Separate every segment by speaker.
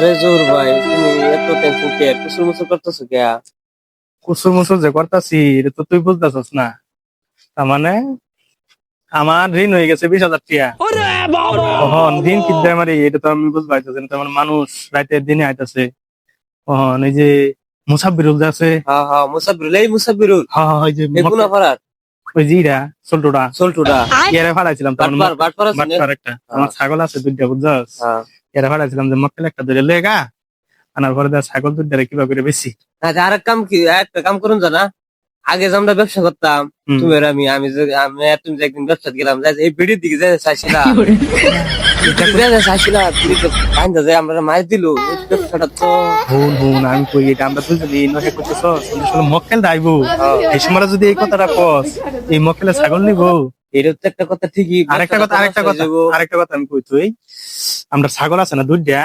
Speaker 1: আরে জোর ভাই, তুমি এত টেনশন কে কুসুর মুসুর করতেছো কে?
Speaker 2: কুসুর মুসুর যে করতাছি এটা তো তুই বুঝতেছস না। তার মানে আমার ঋণ হয়ে গেছে 20,000 টাকা। তখন ঋণ কিনতে আমার এটা তো আমি বুঝতে পারতেছি না। তেমন মানুষ রাতের দিনে আইতাছে। তখন এই যে মুসাফিরুল যে আছে,
Speaker 1: হ্যাঁ হ্যাঁ, মুসাফিরুল, এই মুসাফিরুল
Speaker 2: হ্যাঁ হ্যাঁ, ওই যে
Speaker 1: এই গুনাফারার
Speaker 2: ওই জিরা চল্টুটা
Speaker 1: সল্টুটা
Speaker 2: এরা ফাড়াইছিলাম। তখন
Speaker 1: বাটপার আছে না?
Speaker 2: বাটপার একটা আমার ছাগল আছে দুইটা, বুঝছস?
Speaker 1: হ্যাঁ।
Speaker 2: এরা ফাড়াইছিলাম যে মক্কেল একটা ধরে লেগা আনার পরে দেখ ছাগল দুইটা কিবা করে বেশি।
Speaker 1: আচ্ছা, আর একটা কাম করুন জানা, আগে যে আমরা ব্যবসা করতাম তুমি আর আমি আর তুমি যে একদিন ব্যবসা গেলাম, এই ভিডিওর দিকে যে চাইছিলাম তুমি তো বাইন্দা যে আমরা মাছ দিল এই ব্যবসাটা তো
Speaker 2: হুন হুন আমি কই এটা আমরা দুজনে নহে করতেছ মক্কেল দাইবো। এই সময় যদি এই কথাটা কস, এই মক্কেলে ছাগল নিবো।
Speaker 1: এটা তো একটা কথা ঠিকই।
Speaker 2: আরেকটা কথা আমি কই, তুই আমরা ছাগল আছে না দুইটা,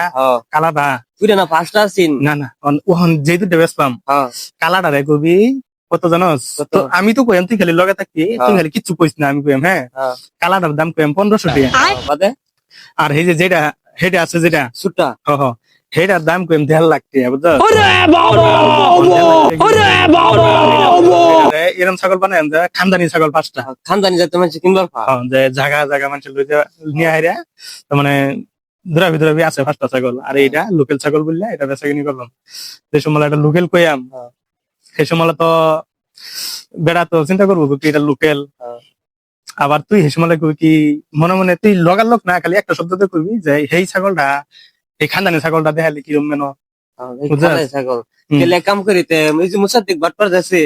Speaker 2: কালাটা
Speaker 1: তুই না পাঁচটা আছিস
Speaker 2: না না ওহন যে দুইটা বেচলাম কালাটা রে কবি কত জানোস? তো আমি তো কইম তুই খালি লগে থাকবি, তুই খালি কিচ্ছু কইস না, আমি কইম হ্যাঁ কালাটার দাম কইম 1500 টাকা। আর এই যে যেটা হেডে আছে যেটা
Speaker 1: সুটা
Speaker 2: হেটার দাম কইম 1.5 লাখ টাকা, বুঝছো? এরকম ছাগল বানাই খানদানি ছাগল 5টা,
Speaker 1: খানদানি যাতে মানুষ কিনবার
Speaker 2: যে জায়গা জায়গা মানুষের নিয়ে হাইরা তার মানে দুরাবি আছে 5টা ছাগল। আর এইটা লোকাল ছাগল বললে এটা বেচা কিনি করলাম। যে সময় এটা লোকাল কইয়াম সেই সময় তো বেড়া তো চিন্তা করবো কি এটা লোকাল। আবার তুই সেই সময় কবি কি মনে মনে তুই লগার লোক না, খালি একটা শব্দতে কবি যে এই ছাগলটা এই খানদানি ছাগলটা দেখালে কিরম মেন
Speaker 1: ছাগল গেলে কাম করিতে ওই যে মুসাদ্দিক বাটপার যাচ্ছে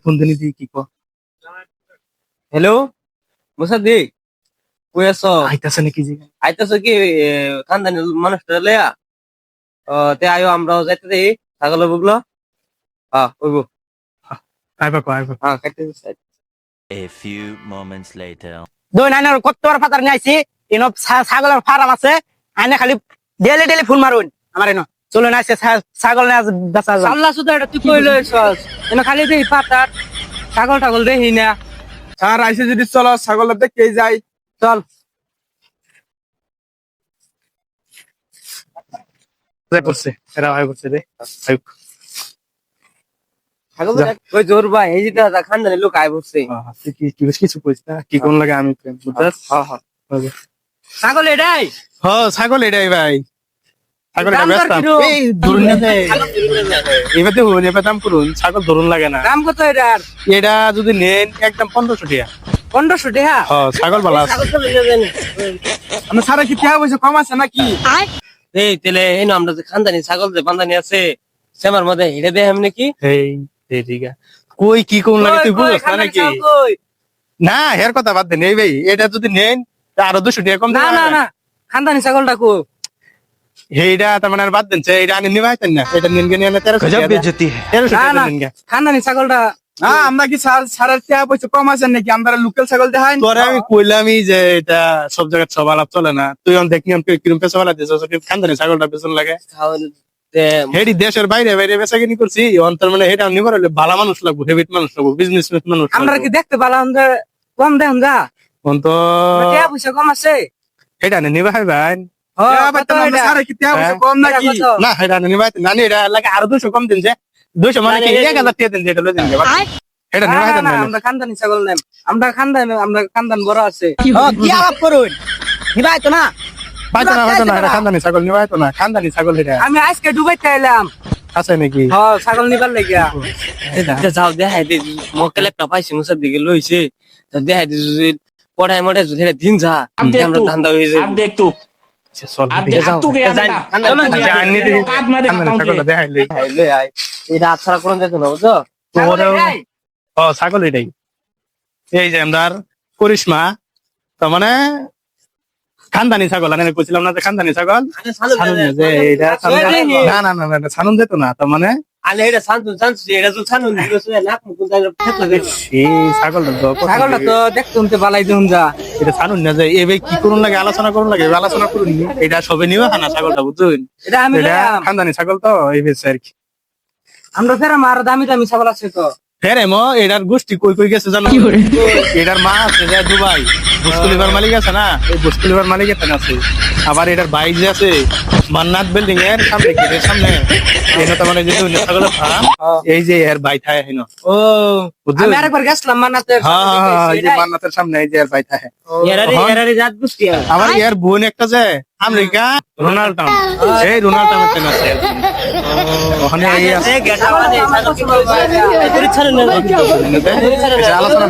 Speaker 1: ফোন দিয়ে কি কো, হ্যালো মুসাদ্দিক কই আছো?
Speaker 2: আইতাছে নাকি জি?
Speaker 1: আইতাছো কি খানদানি মানুষটা লয়া? তে আয়ো আমরাও যাইতে দেই ছাগল বুগলো। হ্যাঁ ওইবো
Speaker 2: আইবা
Speaker 1: হ্যাঁ কাটতে
Speaker 3: A few moments later.
Speaker 4: দুই নাইনের কত্তর ফাতার নিয়ে আইছি, এনো ছাগলের ফার্ম আছে, আইনে খালি ডেলি ফোন মারুন আমার এনো চলুন আইছে ছাগল নিয়ে বেচা যায়।
Speaker 1: আল্লাহ শুধু এটা তুই কইলে সস এনো খালি দেই পাতার ছাগল দেই না।
Speaker 2: স্যার আইসে যদি চলো ছাগল দেখে যাই,
Speaker 1: চল
Speaker 2: করছে এরা ভাই করছে রে
Speaker 1: ছাগল ওই জোর ভাই এই যে খানদানি লোক আই বসছে।
Speaker 2: কিছু কইস না কি কোন লাগে আমি বুঝছস?
Speaker 1: ছাগল এটাই
Speaker 2: ছাগল এটাই ভাই, ছাগল এটা বেচতাম এই ধরুন না যে এবার দেখুন এবার দাম করুন, ছাগল ধরুন লাগে না।
Speaker 1: দাম কত এটার?
Speaker 2: এটা যদি নেন একদম 1500 টাকা।
Speaker 1: 1500 টাকা?
Speaker 2: ছাগল ভালো আছে।
Speaker 1: আমরা সারা কি টাকা পয়সা কম আছে নাকি? এই তেলে এই না আমরা যে খানদানি ছাগল যে বান্দানি আছে সেমার মধ্যে হেডে দেয় এমনি কি
Speaker 2: এই ঠিক আছে কই কি কোন লাগে তুই বুঝছ না নাকি? না এর কথা বাদ দেন, এই ভাই এটা যদি নেন আরো 200 টাকা কম
Speaker 1: না না না খানদানি ছাগলটা কো
Speaker 2: এইটা তার মানে আর বাদ দেন, এটা আনি নিবাইতেন না, এটা নিন গে নিয়ে 1300 টাকা নিন গে।
Speaker 1: খানদানি ছাগলটা
Speaker 2: না আমরা কি সারার টাকা পয়সা কম আছে নাকি? আমরা লোকাল ছাগল দেখাই তোরে আমি কইলামই যে এটা সব জায়গায় সব আলাপ চলে না। তুই দেখি আমি কিরম পেশা বালা দিছ খানদানি ছাগলটা পেছন লাগে হেডি দেশের বাইরে বাইরে বেচা কিনি করছি অন্তর মানে হেটা নিবার হলে ভালো মানুষ লাগবো, হেভিট মানুষ লাগবো, বিজনেস মানুষ।
Speaker 1: আমরা কি দেখতে পেলাম যে কম দেন যা
Speaker 2: অন্ত
Speaker 1: টাকা পয়সা কম আছে
Speaker 2: হেটা নিবা হয় ভাই
Speaker 1: কম নাকি?
Speaker 2: না হেটা নিবা না, এটা লাগে আরো 200 কম দিন যে 200 মানে কি 1000 টাকা দিন যেটা লই দিন এটা নিবা হয় না। আমরা খানদানি ছাগল নেন, আমরা খানদান বড় আছে।
Speaker 4: কি আলাপ করুন নিবাই তো না
Speaker 2: পাইতো না এটা খানদানি ছাগল নিবা হয় তো না, খানদানি ছাগল এটা
Speaker 1: আমি আজকে ডুবাইতে এলাম
Speaker 2: আছে নাকি?
Speaker 1: ছাগল নিবার লাগিয়া যাও দেখাই দে মক্কেল একটা পাইছি মুসার দিকে লইছে দেখাই দে যদি পড়ায় মরে যদি দিন যা আমরা ধান্দা হয়ে যায়
Speaker 3: Abdektu. এটা ছাড়া কোন যেত না বুঝছো?
Speaker 2: ছাগল এটাই এই যে আমরা করিশ্মা তার মানে খানদানি ছাগল আমি কইছিলাম না যে খানদানি ছাগল না না না না ছানুন যেত না তার মানে
Speaker 1: ছাগলটা তো দেখতে বালাই দিন যা
Speaker 2: এটা ছানুন না যে এবার কি করুন লাগে আলোচনা করুন লাগে আলোচনা করুন এটা সবে নিবা খানা ছাগলটা বুঝছেন?
Speaker 1: এটা আমি
Speaker 2: খানদানি ছাগল তো এই বেশি আর কি।
Speaker 1: আমরা ফের মার দামি ছাগল আছে তো
Speaker 2: ফেরে এটার গোষ্ঠী কই কই গেছে জানো? এটার মা আছে যে দুবাই বুসকলিভার মালিক আছে না, এই বুসকলিভার মালিক এখানে আছে। আবার এটার বাইক যে আছে মান্নাত বিল্ডিং এর সামনে গেটের সামনে এনে তো মানে যে ছাগলের ফার্ম এই যে এর বাই থাকে হেন
Speaker 4: ও
Speaker 2: বুঝছো?
Speaker 4: আমি আরেকবার গেছিলাম মান্নাতে
Speaker 2: হ্যাঁ এই যে মান্নাতের সামনে এই যে এর বাই থাকে
Speaker 4: এরারে জাত বুঝতি
Speaker 2: আমার এর বোন একটা যে আমেরিকা রোনাল্ড এই রোনাল্ড ট্রাম্প আছে ওখানে এই আছে আলোচনা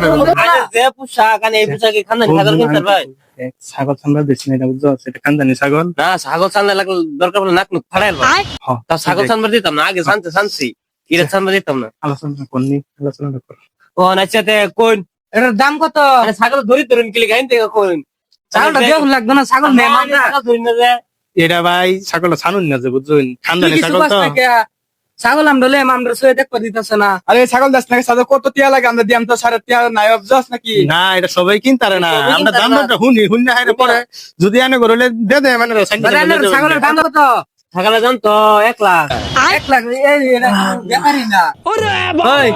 Speaker 2: ছাগল ছাগল বেশি না এটা বুঝছো এটা কান্দানি ছাগল
Speaker 1: না ছাগল ছানা লাগলে দরকার পড়লে নাক নুক ফাড়াই তা ছাগল ছানবার দিতাম না আগে ছানতে ছানছি ইরা ছানবার দিতাম না
Speaker 2: আলোচনা করনি আলোচনা কর
Speaker 1: ও নাচাতে কোন
Speaker 4: এটার দাম কত
Speaker 1: আরে ছাগল ধরি ধরুন কিলে গাইন থেকে কোন
Speaker 4: ছাগলটা দেখ লাগবে না ছাগল মেহমান না
Speaker 1: ছাগল ধরি না যে
Speaker 2: এটা ভাই ছাগলটা ছানুন না যে বুঝছেন খানদানি
Speaker 4: কিছু
Speaker 2: ছাগল
Speaker 4: বাস
Speaker 2: তো
Speaker 4: থাকে ছাগল আমরা লইম আমরা সয়ে দেখতে দিতেছে না
Speaker 3: আরে ছাগল দাস নাকি সাদা কত টিয়া লাগে আমরা দিয়াম তো সাড়ে টিয়া নাই অবজাস নাকি
Speaker 2: না এটা সবাই কিনতারে না
Speaker 1: সবাই
Speaker 2: আমরা
Speaker 1: কিনতারে
Speaker 2: দাম
Speaker 1: না।
Speaker 2: দরটা হুনি হুন্না হাইরে পরে যদি আনে করলে দে দে মানে
Speaker 4: ছাগলের দাম কত
Speaker 1: ছাগলের দাম তো 1 লাখ
Speaker 4: 1 লাখ এটা ব্যাপারই না
Speaker 1: ওই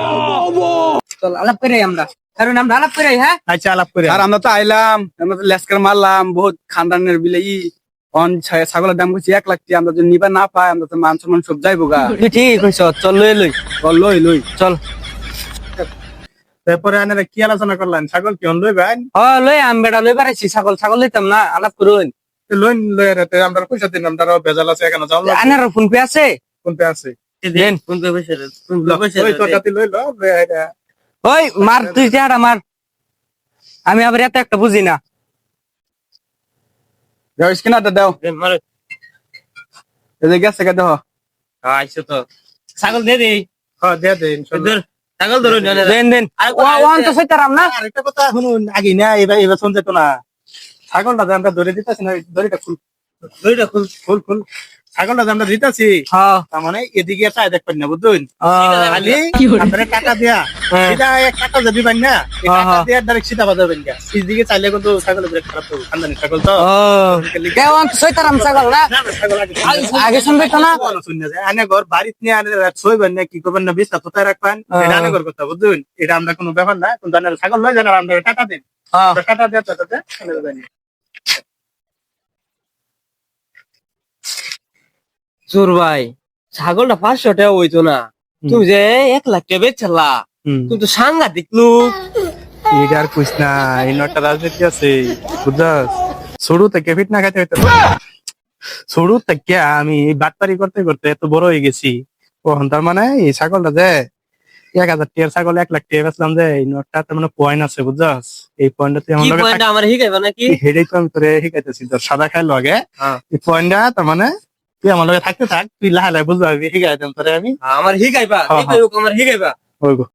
Speaker 4: চল আলাপ করে আমরা কারণ আমরা আলাপ করে হ্যাঁ
Speaker 2: আচ্ছা আলাপ করে
Speaker 3: আর আমরা তো আইলাম আমরা তো লেসকার মারলাম বহুত খানদানের বিলে ছাগলের দাম করছি 1 লাখ টিয়া আমরা যদি নিবা না পাই আমরা তো মান সম্মান সব যাইবো গা
Speaker 1: তুই ঠিক কইছ চল লই লই
Speaker 3: চল লই লই
Speaker 1: চল
Speaker 2: তারপরে আনারা কি আলোচনা করলেন ছাগল কি লই ভাই
Speaker 1: ও লই আম বেটা লই পারাইছি ছাগল ছাগল লইতাম না আলাপ করুন
Speaker 2: লইন লই রাতে আমরা পয়সা দিন আমরা বেজাল আছে এখানে যাও
Speaker 4: আনার ফোন পে আছে
Speaker 2: কোন পে আছে
Speaker 1: দেন কোন পয়সা কোন পয়সা
Speaker 2: ওই তো জাতি লই লো এটা
Speaker 4: ওই মার তুই চেহারা মার আমি আবার এত একটা বুঝি না
Speaker 3: যাও স্ক্যানারটা দাও
Speaker 1: দেন মার
Speaker 3: এই যে গেছে কে দেখো
Speaker 1: আইছো তো ছাগল দে দে
Speaker 2: হ্যাঁ দে দে ইনশাআল্লাহ
Speaker 1: ধর ছাগল ধরুন
Speaker 4: দেন দেন
Speaker 1: আর
Speaker 4: ওয়ান তো সইতারাম না
Speaker 2: আরেকটা কথা শুনুন আগে না এবার এবার শুনতে তো না ছাগলটা যে আমরা ধরে দিতেছি না দড়িটা খুল
Speaker 1: দইটা খুল
Speaker 2: খুল খুল ছাগলটা যে আমরা দিতেছি
Speaker 4: হ্যাঁ
Speaker 2: তার মানে এদিকে চাই দেখবেন না বুঝলেন খালি আপনারা টাকা দিয়া
Speaker 1: হ্যাঁ।
Speaker 2: এটা এক টাকা যদি পান না এই
Speaker 4: হ্যাঁ,
Speaker 2: টাকা
Speaker 4: হ্যাঁ।
Speaker 2: দিয়ে ডাইরেক্ট সিধা বাজাবেন গা এদিকে চাইলে কিন্তু ছাগল বিরাট খারাপ হবে খানদানি ছাগল তো
Speaker 4: ও কে ওয়ান তো সইতারাম ছাগল না
Speaker 2: না, না, ছাগল
Speaker 4: আগে শুনবে তো না
Speaker 2: শুনে যায় আনে ঘর বাড়িতে নিয়ে আনে শোইবেন না কি করবেন না বিছনা কোথায় রাখবেন এটা আনে ঘর কথা বুঝলেন এটা আমরা কোনো ব্যাপার না কিন্তু আনে ছাগল লয় জানা আমরা টাকা দিন
Speaker 4: হ্যাঁ
Speaker 2: টাকা দিয়ে তাতে আনে জানি
Speaker 1: চোর ভাই ছাগলটা 500 টাকা হইতো না তুমি যে 1 লাখ টাকা বেচলা তুমি তো সাংঘাতিক লোক
Speaker 2: এটা আর কইস না এই নটা রাজনীতি আছে বুঝছস শুরু থেকে ফিট না খাইতে হইতো শুরু থেকে আমি বাটপারি করতে করতে এত বড় হয়ে গেছি কখন তার মানে এই ছাগলটা যে 1000 টাকার ছাগল 1 লাখ টাকা বেচলাম যে এই নটটা তার মানে পয়েন্ট আছে বুঝছস এই পয়েন্টটা তুই আমার
Speaker 1: কি
Speaker 2: লগে
Speaker 1: পয়েন্ট আমার হিগাইবা নাকি
Speaker 2: হেডেই তো আমি তোরে শিখাইতেছি তোর সাদা খাইলো আগে
Speaker 1: হ্যাঁ।
Speaker 2: এই পয়েন্টটা তার মানে তুই আমার লগে থাকতে থাক তুই লাহে লাহে বুঝতে পারবি শিখাইতাম তোরে আমি
Speaker 1: আমার হিগাইবা
Speaker 2: হ্যাঁ,
Speaker 1: আমার হিগাইবা
Speaker 2: ওই গো